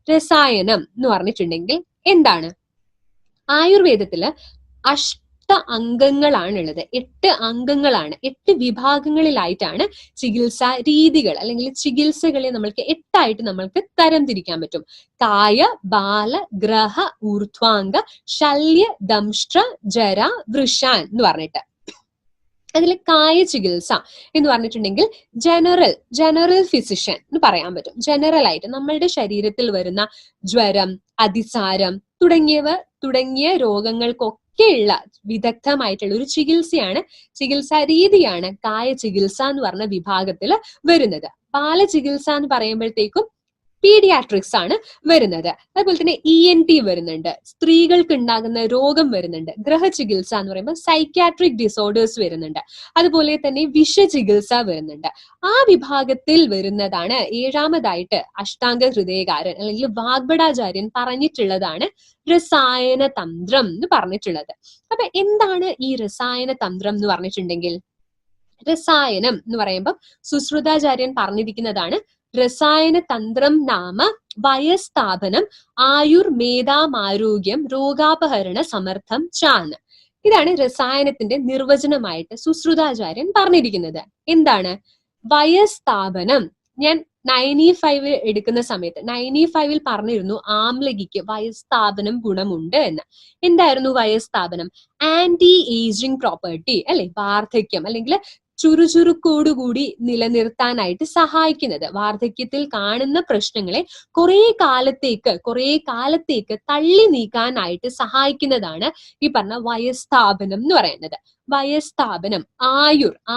രസായനം എന്ന് പറഞ്ഞിട്ടുണ്ടെങ്കിൽ എന്താണ്? ആയുർവേദത്തില് അംഗങ്ങളാണുള്ളത്, 8 അംഗങ്ങളാണ്, 8 വിഭാഗങ്ങളിലായിട്ടാണ് ചികിത്സാ രീതികൾ അല്ലെങ്കിൽ ചികിത്സകളെ നമ്മൾക്ക് 8ആയിട്ട് നമ്മൾക്ക് തരംതിരിക്കാൻ പറ്റും. കായ, ബാല, ഗ്രഹ, ഊർധ്വാംഗ, ശല്യ, ദംഷ്ട്ര, ജര, വൃഷാൻ എന്ന് പറഞ്ഞിട്ട്. അതിൽ കായ ചികിത്സ എന്ന് പറഞ്ഞിട്ടുണ്ടെങ്കിൽ ജനറൽ ഫിസിഷ്യൻ എന്ന് പറയാൻ പറ്റും. ജനറൽ ആയിട്ട് നമ്മളുടെ ശരീരത്തിൽ വരുന്ന ജ്വരം, അതിസാരം തുടങ്ങിയ രോഗങ്ങൾക്കൊക്കെയുള്ള വിദഗ്ധമായിട്ടുള്ള ഒരു ചികിത്സാ രീതിയാണ് കായ ചികിത്സ എന്ന് പറഞ്ഞ വിഭാഗത്തിൽ വരുന്നത്. ബാല ചികിത്സ എന്ന് പറയുമ്പോഴത്തേക്കും പീഡിയാട്രിക്സ് ആണ് വരുന്നത്. അതുപോലെ തന്നെ ENT വരുന്നുണ്ട്, സ്ത്രീകൾക്ക് ഉണ്ടാകുന്ന രോഗം വരുന്നുണ്ട്. ഗ്രഹചികിത്സ എന്ന് പറയുമ്പോൾ സൈക്യാട്രിക് ഡിസോർഡേഴ്സ് വരുന്നുണ്ട്. അതുപോലെ തന്നെ വിഷചികിത്സ വരുന്നുണ്ട്. ആ വിഭാഗത്തിൽ വരുന്നതാണ് 7ാമതായിട്ട് അഷ്ടാംഗ ഹൃദയകാരൻ അല്ലെങ്കിൽ വാഗ്ഭടാചാര്യൻ പറഞ്ഞിട്ടുള്ളതാണ് രസായന തന്ത്രം എന്ന് പറഞ്ഞിട്ടുള്ളത്. അപ്പൊ എന്താണ് ഈ രസായന തന്ത്രം എന്ന് പറഞ്ഞിട്ടുണ്ടെങ്കിൽ, രസായനം എന്ന് പറയുമ്പോൾ സുശ്രുതാചാര്യൻ പറഞ്ഞിരിക്കുന്നതാണ് രസായന തന്ത്രം നാമ വയസ്ഥാപനം ആയുർമേധാമാരോഗ്യം രോഗാപഹരണ സമർത്ഥം ചാന്ന്. ഇതാണ് രസായനത്തിന്റെ നിർവചനമായിട്ട് സുശ്രുതാചാര്യൻ പറഞ്ഞിരിക്കുന്നത്. എന്താണ് വയസ്ഥാപനം? ഞാൻ 9E5 എടുക്കുന്ന സമയത്ത് 9E5 പറഞ്ഞിരുന്നു ആംലകിക്ക് വയസ്ഥാപനം ഗുണമുണ്ട് എന്ന്. എന്തായിരുന്നു വയസ്ഥാപനം? ആന്റി ഏജിങ് പ്രോപ്പർട്ടി അല്ലെ, വാർദ്ധക്യം അല്ലെങ്കിൽ ചുറുചുറുക്കോടുകൂടി നിലനിർത്താനായിട്ട് സഹായിക്കുന്നത്. വാർദ്ധക്യത്തിൽ കാണുന്ന പ്രശ്നങ്ങളെ കുറെ കാലത്തേക്ക് തള്ളി നീക്കാനായിട്ട് സഹായിക്കുന്നതാണ് ഈ പറഞ്ഞ വയസ്ഥാപനം എന്ന് പറയുന്നത്. വയസ്ഥാപനം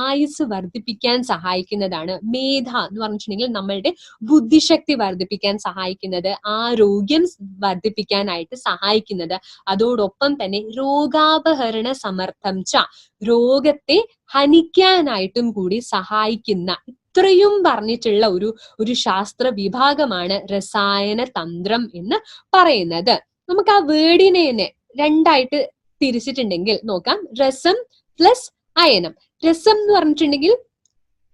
ആയുസ് വർദ്ധിപ്പിക്കാൻ സഹായിക്കുന്നതാണ്. മേധ എന്ന് പറഞ്ഞിട്ടുണ്ടെങ്കിൽ നമ്മളുടെ ബുദ്ധിശക്തി വർദ്ധിപ്പിക്കാൻ സഹായിക്കുന്നത്, ആരോഗ്യം വർദ്ധിപ്പിക്കാനായിട്ട് സഹായിക്കുന്നത്. അതോടൊപ്പം തന്നെ രോഗാപഹരണ സമർത്ഥം ച, രോഗത്തെ ഹനിക്കാനായിട്ടും കൂടി സഹായിക്കുന്ന ഇത്രയും പറഞ്ഞിട്ടുള്ള ഒരു ശാസ്ത്ര വിഭാഗമാണ് രസായന തന്ത്രം എന്ന് പറയുന്നത്. നമുക്ക് ആ വേർഡിനെ തന്നെ 2ആയിട്ട് തിരിച്ചിട്ടുണ്ടെങ്കിൽ നോക്കാം. രസം പ്ലസ് അയനം. രസം എന്ന് പറഞ്ഞിട്ടുണ്ടെങ്കിൽ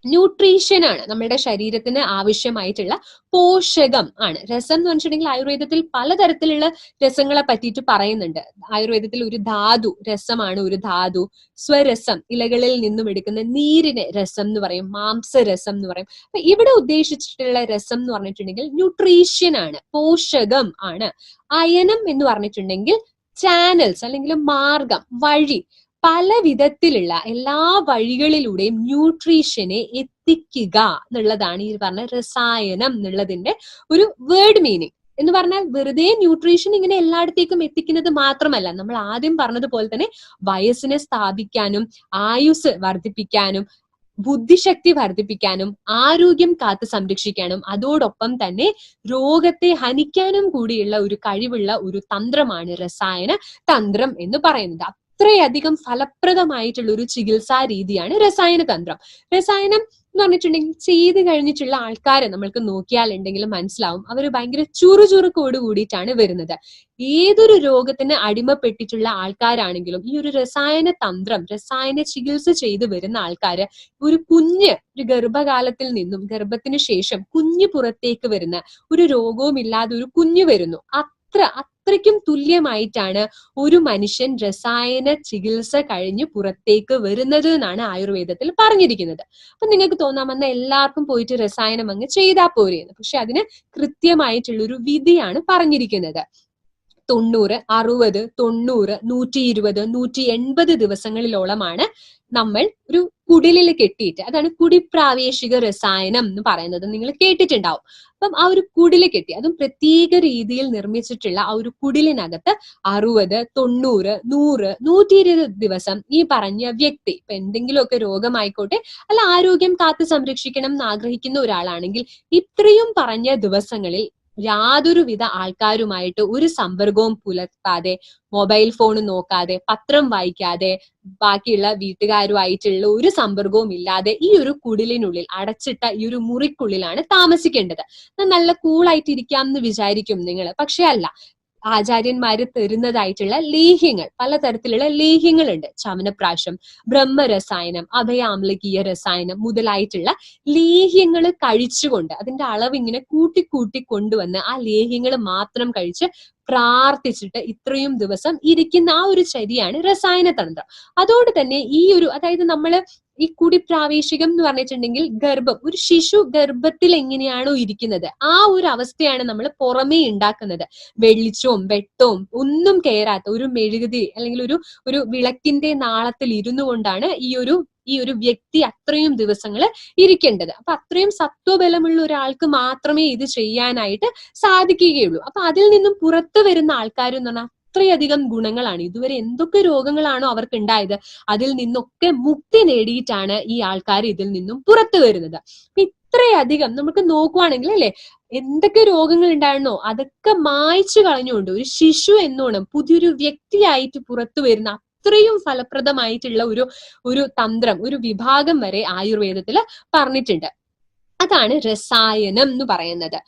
ന്യൂട്രീഷൻ ആണ്, നമ്മുടെ ശരീരത്തിന് ആവശ്യമായിട്ടുള്ള പോഷകം ആണ്. രസം എന്ന് പറഞ്ഞിട്ടുണ്ടെങ്കിൽ ആയുർവേദത്തിൽ പലതരത്തിലുള്ള രസങ്ങളെ പറ്റിയിട്ട് പറയുന്നുണ്ട്. ആയുർവേദത്തിൽ ഒരു ധാതു രസമാണ്, ഒരു ധാതു. സ്വരസം, ഇലകളിൽ നിന്നും എടുക്കുന്ന നീരിനെ രസം എന്ന് പറയും, മാംസരസം എന്ന് പറയും. അപ്പൊ ഇവിടെ ഉദ്ദേശിച്ചിട്ടുള്ള രസം എന്ന് പറഞ്ഞിട്ടുണ്ടെങ്കിൽ ന്യൂട്രീഷൻ ആണ്, പോഷകം ആണ്. അയനം എന്ന് പറഞ്ഞിട്ടുണ്ടെങ്കിൽ ചാനൽസ് അല്ലെങ്കിൽ മാർഗം, വഴി, പല വിധത്തിലുള്ള എല്ലാ വഴികളിലൂടെയും ന്യൂട്രീഷനെ എത്തിക്കുക എന്നുള്ളതാണ് ഈ പറഞ്ഞ രസായനം എന്നുള്ളതിന്റെ ഒരു വേർഡ് മീനിങ്. എന്ന് പറഞ്ഞാൽ വെറുതെ ന്യൂട്രീഷൻ ഇങ്ങനെ എല്ലായിടത്തേക്കും എത്തിക്കുന്നത് മാത്രമല്ല, നമ്മൾ ആദ്യം പറഞ്ഞതുപോലെ തന്നെ വയസ്സിനെ സ്ഥാപിക്കാനും ആയുസ് വർദ്ധിപ്പിക്കാനും ബുദ്ധിശക്തി വർദ്ധിപ്പിക്കാനും ആരോഗ്യം കാത്തു സംരക്ഷിക്കാനും അതോടൊപ്പം തന്നെ രോഗത്തെ ഹനിക്കാനും കൂടിയുള്ള ഒരു കഴിവുള്ള ഒരു തന്ത്രമാണ് രസായന തന്ത്രം എന്ന് പറയുന്നത്. അത്രയധികം ഫലപ്രദമായിട്ടുള്ള ഒരു ചികിത്സാ രീതിയാണ് രസായന തന്ത്രം. രസായനം എന്ന് പറഞ്ഞിട്ടുണ്ടെങ്കിൽ ചെയ്ത് കഴിഞ്ഞിട്ടുള്ള ആൾക്കാരെ നമ്മൾക്ക് നോക്കിയാലുണ്ടെങ്കിലും മനസ്സിലാവും, അവർ ഭയങ്കര ചുറുചുറുക്കോട് കൂടിയിട്ടാണ് വരുന്നത്. ഏതൊരു രോഗത്തിന് അടിമപ്പെട്ടിട്ടുള്ള ആൾക്കാരാണെങ്കിലും ഈ ഒരു രസായന തന്ത്രം, രസായന ചികിത്സ ചെയ്ത് വരുന്ന ആൾക്കാര് ഒരു ഗർഭകാലത്തിൽ നിന്നും ഗർഭത്തിന് ശേഷം കുഞ്ഞ് പുറത്തേക്ക് വരുന്ന, ഒരു രോഗവും ഇല്ലാതെ ഒരു കുഞ്ഞ് വരുന്നു, അത്രയ്ക്കും തുല്യമായിട്ടാണ് ഒരു മനുഷ്യൻ രസായന ചികിത്സ കഴിഞ്ഞ് പുറത്തേക്ക് വരുന്നത് എന്നാണ് ആയുർവേദത്തിൽ പറഞ്ഞിരിക്കുന്നത്. അപ്പൊ നിങ്ങൾക്ക് തോന്നാം വന്ന എല്ലാവർക്കും പോയിട്ട് രസായനം അങ്ങ് ചെയ്താൽ പോരെയെന്ന്. പക്ഷെ അതിന് കൃത്യമായിട്ടുള്ള ഒരു വിധിയാണ് പറഞ്ഞിരിക്കുന്നത്. 90, 60, 90, 120, 180 ദിവസങ്ങളിലോളമാണ് നമ്മൾ ഒരു കുടിലിൽ കെട്ടിയിട്ട്, അതാണ് കുടിപ്രാവേശിക രസായനം എന്ന് പറയുന്നത്, നിങ്ങൾ കേട്ടിട്ടുണ്ടാവും. അപ്പം ആ ഒരു കുടില് കെട്ടി, അതും പ്രത്യേക രീതിയിൽ നിർമ്മിച്ചിട്ടുള്ള ആ ഒരു കുടിലിനകത്ത് 60, 90, 100, 120 ദിവസം ഈ പറഞ്ഞ വ്യക്തി ഇപ്പൊ എന്തെങ്കിലുമൊക്കെ രോഗമായിക്കോട്ടെ അല്ല ആരോഗ്യം കാത്തു സംരക്ഷിക്കണം എന്ന് ആഗ്രഹിക്കുന്ന ഒരാളാണെങ്കിൽ ഇത്രയും പറഞ്ഞ ദിവസങ്ങളിൽ യാതൊരുവിധ ആൾക്കാരുമായിട്ട് ഒരു സമ്പർക്കവും പുലർത്താതെ, മൊബൈൽ ഫോൺ നോക്കാതെ, പത്രം വായിക്കാതെ, ബാക്കിയുള്ള വീട്ടുകാരുമായിട്ടുള്ള ഒരു സമ്പർക്കവും ഇല്ലാതെ ഈ ഒരു കുടിലിനുള്ളിൽ അടച്ചിട്ട ഈ ഒരു മുറിക്കുള്ളിലാണ് താമസിക്കേണ്ടത്. നല്ല കൂളായിട്ട് ഇരിക്കാം എന്ന് വിചാരിക്കും നിങ്ങൾ, പക്ഷെ അല്ല. ആചാര്യന്മാര് തരുന്നതായിട്ടുള്ള ലേഹ്യങ്ങൾ, പലതരത്തിലുള്ള ലേഹ്യങ്ങളുണ്ട്. ചവനപ്രാശം, ബ്രഹ്മരസായനം, അഭയാമ്ലകീയ രസായനം മുതലായിട്ടുള്ള ലേഹ്യങ്ങൾ കഴിച്ചുകൊണ്ട് അതിന്റെ അളവ് ഇങ്ങനെ കൂട്ടി കൊണ്ടുവന്ന് ആ ലേഹ്യങ്ങൾ മാത്രം കഴിച്ച് പ്രാർത്ഥിച്ചിട്ട് ഇത്രയും ദിവസം ഇരിക്കുന്ന ആ ഒരു ചര്യയാണ് രസായന തന്ത്രം. അതോട് തന്നെ ഈ ഒരു, അതായത് നമ്മള് ഈ കുടിപ്രാവേശികം എന്ന് പറഞ്ഞിട്ടുണ്ടെങ്കിൽ ഗർഭം, ഒരു ശിശു ഗർഭത്തിൽ എങ്ങനെയാണോ ഇരിക്കുന്നത് ആ ഒരു അവസ്ഥയാണ് നമ്മൾ പുറമേ ഉണ്ടാക്കുന്നത്. വെളിച്ചവും വെട്ടവും ഒന്നും കയറാത്ത ഒരു മെഴുകുതിരി അല്ലെങ്കിൽ ഒരു വിളക്കിന്റെ നാളത്തിൽ ഇരുന്നു കൊണ്ടാണ് ഈ ഒരു വ്യക്തി അത്രയും ദിവസങ്ങൾ ഇരിക്കേണ്ടത്. അപ്പൊ അത്രയും സത്വബലമുള്ള ഒരാൾക്ക് മാത്രമേ ഇത് ചെയ്യാനായിട്ട് സാധിക്കുകയുള്ളൂ. അപ്പൊ അതിൽ നിന്നും പുറത്തു വരുന്ന ആൾക്കാർ എന്ന് പറഞ്ഞാൽ അത്രയധികം ഗുണങ്ങളാണ്. ഇതുവരെ എന്തൊക്കെ രോഗങ്ങളാണോ അവർക്ക് ഉണ്ടായത് അതിൽ നിന്നൊക്കെ മുക്തി നേടിയിട്ടാണ് ഈ ആൾക്കാർ ഇതിൽ നിന്നും പുറത്തു വരുന്നത്. അപ്പൊ ഇത്രയധികം നമുക്ക് നോക്കുവാണെങ്കിൽ അല്ലെ, എന്തൊക്കെ രോഗങ്ങൾ ഉണ്ടായിരുന്നോ അതൊക്കെ മായ്ച്ചു കളഞ്ഞുകൊണ്ട് ഒരു ശിശു എന്നോണം പുതിയൊരു വ്യക്തിയായിട്ട് പുറത്തു വരുന്ന അത്രയും ഫലപ്രദമായിട്ടുള്ള ഒരു തന്ത്രം, ഒരു വിഭാഗം വരെ ആയുർവേദത്തിൽ പറഞ്ഞിട്ടുണ്ട്. അതാണ് രസായനം എന്ന് പറയുന്നത്.